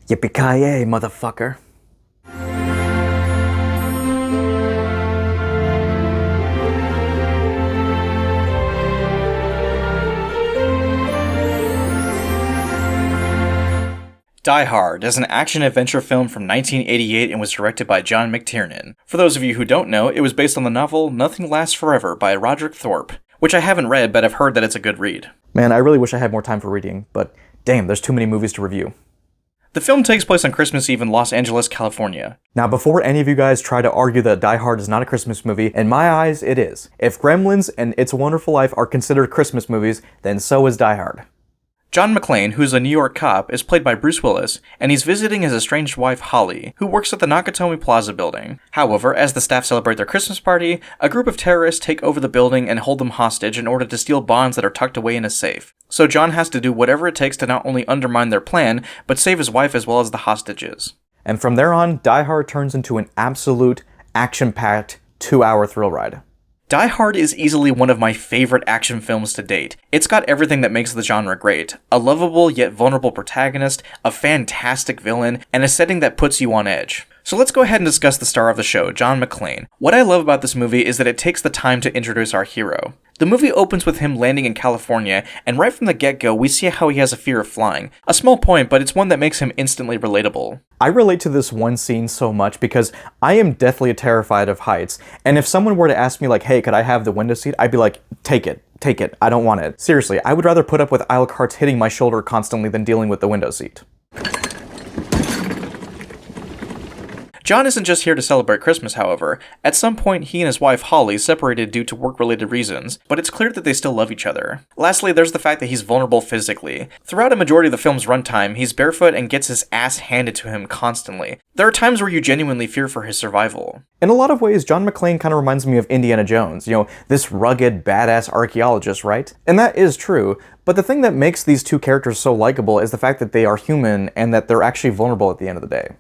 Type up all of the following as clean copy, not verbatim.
Yippee-ki-yay, motherfucker. Die Hard is an action-adventure film from 1988 and was directed by John McTiernan. For those of you who don't know, it was based on the novel Nothing Lasts Forever by Roderick Thorpe, which I haven't read, but I've heard that it's a good read. Man, I really wish I had more time for reading, but damn, there's too many movies to review. The film takes place on Christmas Eve in Los Angeles, California. Now, before any of you guys try to argue that Die Hard is not a Christmas movie, in my eyes, it is. If Gremlins and It's a Wonderful Life are considered Christmas movies, then so is Die Hard. John McClane, who's a New York cop, is played by Bruce Willis, and he's visiting his estranged wife, Holly, who works at the Nakatomi Plaza building. However, as the staff celebrate their Christmas party, a group of terrorists take over the building and hold them hostage in order to steal bonds that are tucked away in a safe. So John has to do whatever it takes to not only undermine their plan, but save his wife as well as the hostages. And from there on, Die Hard turns into an absolute, action-packed, 2-hour thrill ride. Die Hard is easily one of my favorite action films to date. It's got everything that makes the genre great. A lovable yet vulnerable protagonist, a fantastic villain, and a setting that puts you on edge. So let's go ahead and discuss the star of the show, John McClane. What I love about this movie is that it takes the time to introduce our hero. The movie opens with him landing in California, and right from the get-go, we see how he has a fear of flying. A small point, but it's one that makes him instantly relatable. I relate to this one scene so much because I am deathly terrified of heights, and if someone were to ask me like, hey, could I have the window seat? I'd be like, take it, I don't want it. Seriously, I would rather put up with aisle carts hitting my shoulder constantly than dealing with the window seat. John isn't just here to celebrate Christmas, however. At some point, he and his wife Holly separated due to work-related reasons, but it's clear that they still love each other. Lastly, there's the fact that he's vulnerable physically. Throughout a majority of the film's runtime, he's barefoot and gets his ass handed to him constantly. There are times where you genuinely fear for his survival. In a lot of ways, John McClane kind of reminds me of Indiana Jones, this rugged, badass archaeologist, right? And that is true, but the thing that makes these two characters so likable is the fact that they are human and that they're actually vulnerable at the end of the day.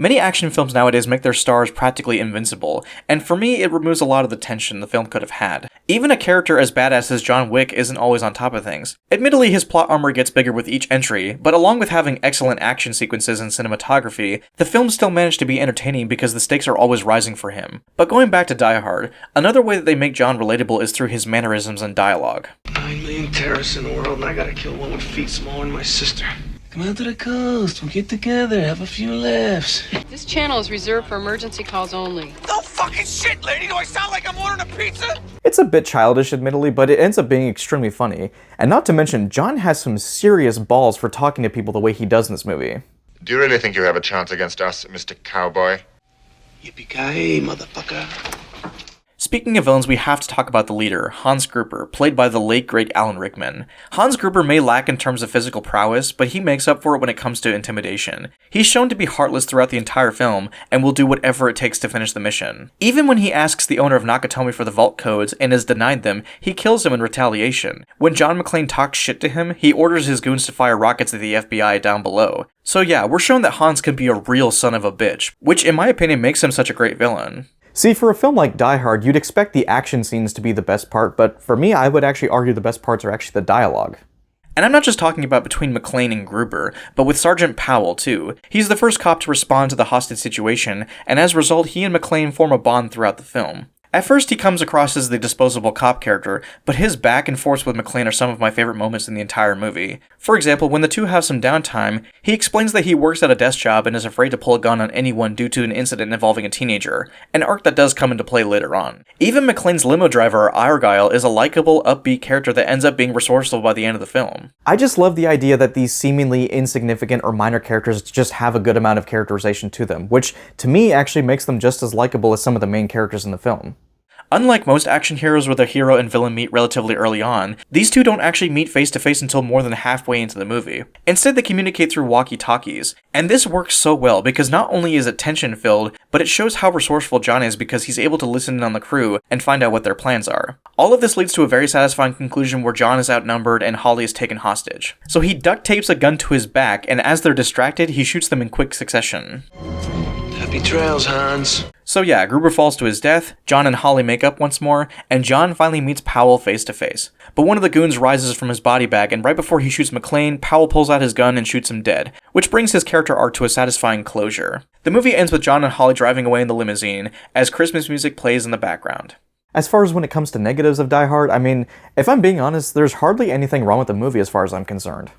Many action films nowadays make their stars practically invincible, and for me it removes a lot of the tension the film could have had. Even a character as badass as John Wick isn't always on top of things. Admittedly, his plot armor gets bigger with each entry, but along with having excellent action sequences and cinematography, the film still managed to be entertaining because the stakes are always rising for him. But going back to Die Hard, another way that they make John relatable is through his mannerisms and dialogue. 9 million terrorists in the world, and I gotta kill one with feet smaller than my sister. Come out to the coast, we'll get together, have a few laughs. This channel is reserved for emergency calls only. No fucking shit, lady! Do I sound like I'm ordering a pizza? It's a bit childish, admittedly, but it ends up being extremely funny. And not to mention, John has some serious balls for talking to people the way he does in this movie. Do you really think you have a chance against us, Mr. Cowboy? Yippee-ki-yay, motherfucker. Speaking of villains, we have to talk about the leader, Hans Gruber, played by the late great Alan Rickman. Hans Gruber may lack in terms of physical prowess, but he makes up for it when it comes to intimidation. He's shown to be heartless throughout the entire film, and will do whatever it takes to finish the mission. Even when he asks the owner of Nakatomi for the vault codes and is denied them, he kills him in retaliation. When John McClane talks shit to him, he orders his goons to fire rockets at the FBI down below. So yeah, we're shown that Hans can be a real son of a bitch, which in my opinion makes him such a great villain. See, for a film like Die Hard, you'd expect the action scenes to be the best part, but for me, I would actually argue the best parts are actually the dialogue. And I'm not just talking about between McClane and Gruber, but with Sergeant Powell too. He's the first cop to respond to the hostage situation, and as a result, he and McClane form a bond throughout the film. At first, he comes across as the disposable cop character, but his back and forth with McClane are some of my favorite moments in the entire movie. For example, when the two have some downtime, he explains that he works at a desk job and is afraid to pull a gun on anyone due to an incident involving a teenager, an arc that does come into play later on. Even McClane's limo driver, Argyle, is a likable, upbeat character that ends up being resourceful by the end of the film. I just love the idea that these seemingly insignificant or minor characters just have a good amount of characterization to them, which to me actually makes them just as likable as some of the main characters in the film. Unlike most action heroes where their hero and villain meet relatively early on, these two don't actually meet face to face until more than halfway into the movie. Instead, they communicate through walkie-talkies. And this works so well because not only is it tension-filled, but it shows how resourceful John is because he's able to listen in on the crew and find out what their plans are. All of this leads to a very satisfying conclusion where John is outnumbered and Holly is taken hostage. So he duct tapes a gun to his back, and as they're distracted, he shoots them in quick succession. Happy trails, Hans. So yeah, Gruber falls to his death, John and Holly make up once more, and John finally meets Powell face to face. But one of the goons rises from his body bag, and right before he shoots McClane, Powell pulls out his gun and shoots him dead, which brings his character arc to a satisfying closure. The movie ends with John and Holly driving away in the limousine, as Christmas music plays in the background. As far as when it comes to negatives of Die Hard, I mean, if I'm being honest, there's hardly anything wrong with the movie as far as I'm concerned.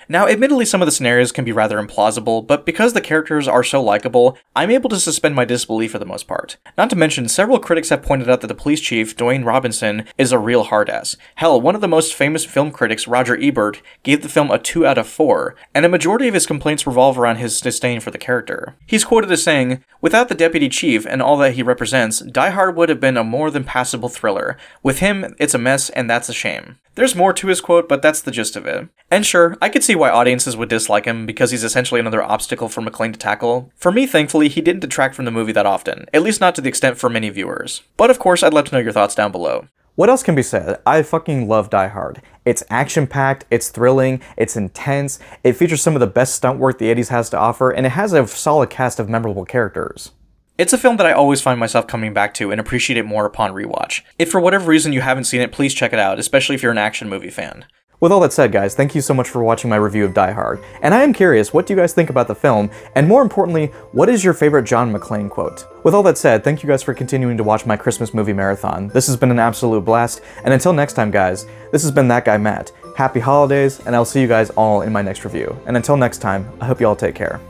Now, admittedly, some of the scenarios can be rather implausible, but because the characters are so likable, I'm able to suspend my disbelief for the most part. Not to mention, several critics have pointed out that the police chief, Dwayne Robinson, is a real hard-ass. Hell, one of the most famous film critics, Roger Ebert, gave the film a 2 out of 4, and a majority of his complaints revolve around his disdain for the character. He's quoted as saying, "Without the deputy chief and all that he represents, Die Hard would have been a more than passable thriller. With him, it's a mess, and that's a shame." There's more to his quote, but that's the gist of it. And sure, I could see why audiences would dislike him, because he's essentially another obstacle for McClane to tackle. For me, thankfully, he didn't detract from the movie that often, at least not to the extent for many viewers. But of course, I'd love to know your thoughts down below. What else can be said? I fucking love Die Hard. It's action-packed, it's thrilling, it's intense, it features some of the best stunt work the 80s has to offer, and it has a solid cast of memorable characters. It's a film that I always find myself coming back to and appreciate it more upon rewatch. If for whatever reason you haven't seen it, please check it out, especially if you're an action movie fan. With all that said, guys, thank you so much for watching my review of Die Hard. And I am curious, what do you guys think about the film? And more importantly, what is your favorite John McClane quote? With all that said, thank you guys for continuing to watch my Christmas movie marathon. This has been an absolute blast. And until next time, guys, this has been That Guy Matt. Happy holidays, and I'll see you guys all in my next review. And until next time, I hope you all take care.